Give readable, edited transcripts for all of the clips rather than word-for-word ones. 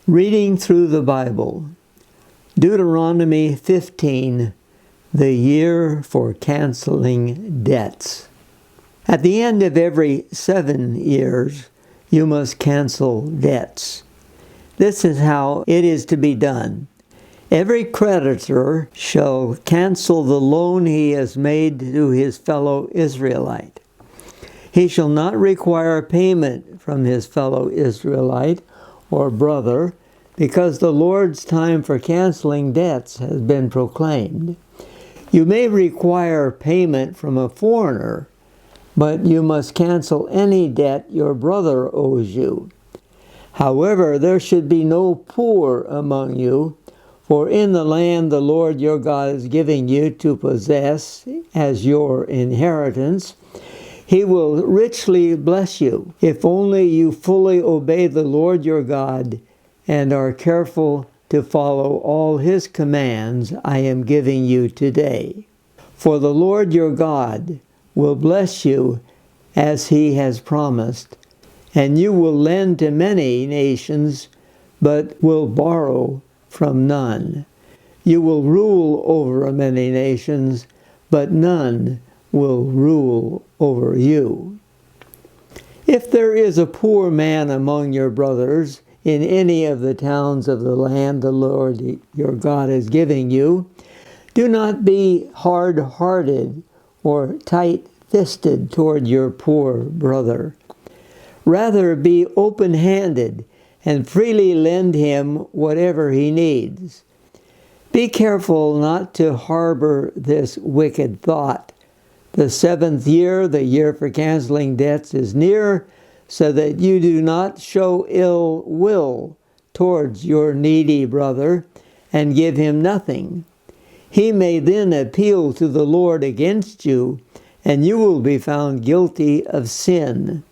Reading through the Bible. Deuteronomy 15, the year for canceling debts. At the end of every 7 years, you must cancel debts. This is how it is to be done. Every creditor shall cancel the loan he has made to his fellow Israelite. He shall not require payment from his fellow Israelite or brother, because the Lord's time for canceling debts has been proclaimed. You may require payment from a foreigner, but you must cancel any debt your brother owes you. However, there should be no poor among you, for in the land the Lord your God is giving you to possess as your inheritance, He will richly bless you, if only you fully obey the Lord your God and are careful to follow all His commands I am giving you today. For the Lord your God will bless you as He has promised, and you will lend to many nations, but will borrow from none. You will rule over many nations, but none will rule over you. If there is a poor man among your brothers in any of the towns of the land the Lord your God is giving you, do not be hard-hearted or tight-fisted toward your poor brother. Rather, be open-handed and freely lend him whatever he needs. Be careful not to harbor this wicked thought. The 7th year, the year for canceling debts, is near, so that you do not show ill will towards your needy brother and give him nothing. He may then appeal to the Lord against you, and you will be found guilty of sin.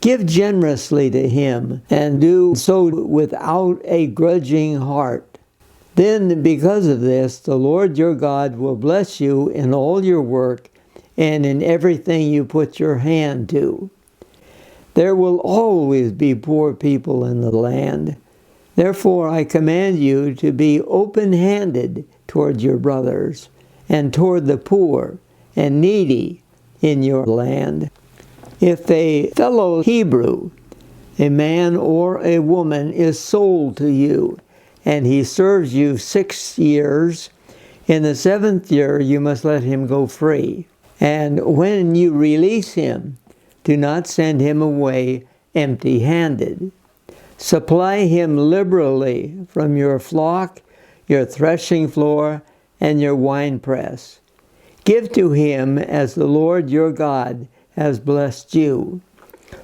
Give generously to him, and do so without a grudging heart. Then, because of this, the Lord your God will bless you in all your work and in everything you put your hand to. There will always be poor people in the land. Therefore, I command you to be open-handed toward your brothers and toward the poor and needy in your land. If a fellow Hebrew, a man or a woman, is sold to you, and he serves you 6 years, in the 7th year you must let him go free. And when you release him, do not send him away empty-handed. Supply him liberally from your flock, your threshing floor, and your winepress. Give to him as the Lord your God has blessed you.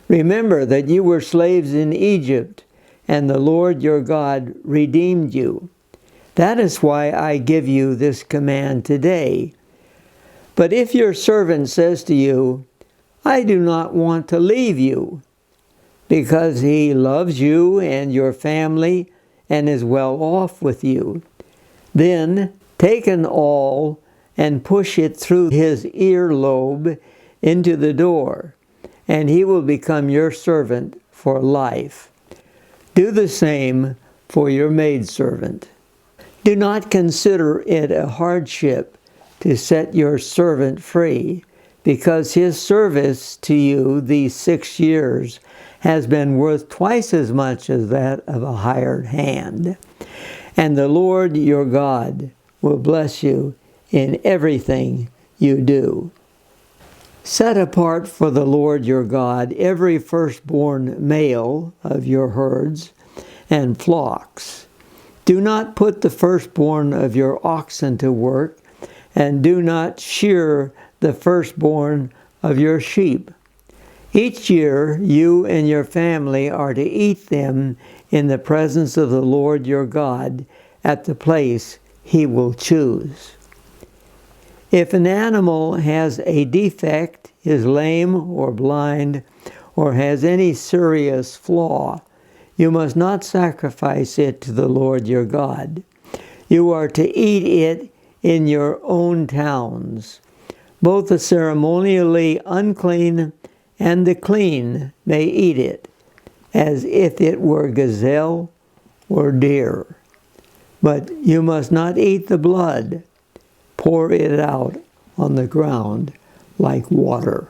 Remember that you were slaves in Egypt, and the Lord your God redeemed you. That is why I give you this command today. But if your servant says to you, I do not want to leave you, because he loves you and your family and is well off with you, then take an awl and push it through his earlobe into the door, and he will become your servant for life. Do the same for your maidservant. Do not consider it a hardship to set your servant free, because his service to you these 6 years has been worth twice as much as that of a hired hand. And the Lord your God will bless you in everything you do. Set apart for the Lord your God every firstborn male of your herds and flocks. Do not put the firstborn of your oxen to work, and do not shear the firstborn of your sheep. Each year you and your family are to eat them in the presence of the Lord your God at the place He will choose. If an animal has a defect, is lame or blind, or has any serious flaw, you must not sacrifice it to the Lord your God. You are to eat it in your own towns. Both the ceremonially unclean and the clean may eat it, as if it were gazelle or deer. But you must not eat the blood. Pour it out on the ground like water.